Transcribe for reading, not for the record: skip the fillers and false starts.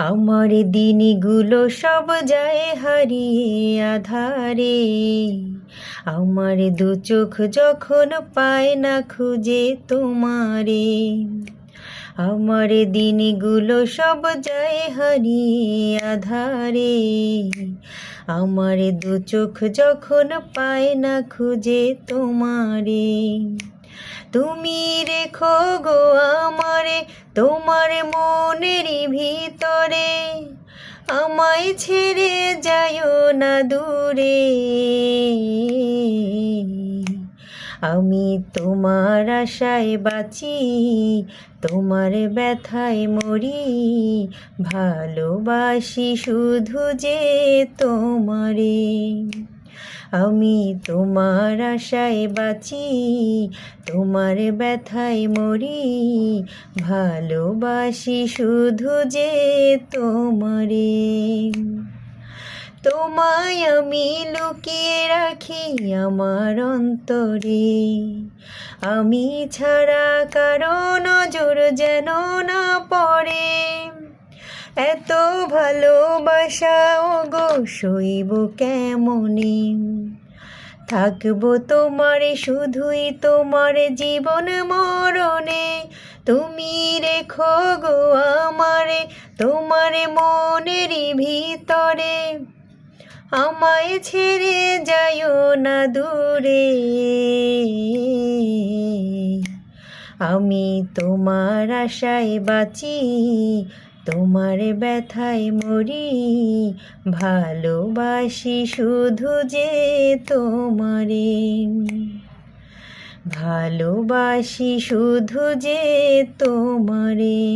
আমার দিনগুলো সব যায় হারিয়ে আধারে, আমার দু চোখ যখন পায় না খুঁজে তোমারে। আমার দিনগুলো সব যায় হারিয়ে আধারে, আমার দু চোখ যখন পায় না খুঁজে তোমারে। তুমি রেখো গো আমারে তোমার মনেরই ভিতরে, আমায় ছেড়ে যাইও না দূরে। আমি তোমার আশায় বাঁচি, তোমার ব্যথায় মরি, ভালোবাসি শুধু যে তোমারে। আমি তোমার আশায় বাঁচি, তোমার ব্যথায় মরি, ভালোবাসি শুধু যে তোমারে। তোমায় আমি লুকিয়ে রাখি আমার অন্তরে, আমি ছাড়া কারো নজর যেন না পড়ে। এত ভালোবাসা ওগো সইব কেমনে, থাকবো তোমারে শুধুই তোমার জীবন মরণে। তুমি রেখো গো আমারে তোমার মনেরই ভিতরে, আমায় ছেড়ে যাইও না দূরে। আমি তোমার আশায় বাঁচি, তোমার ব্যথায় মরি, ভালোবাসি শুধু যে তোমারে। ভালোবাসি শুধু যে তোমারে।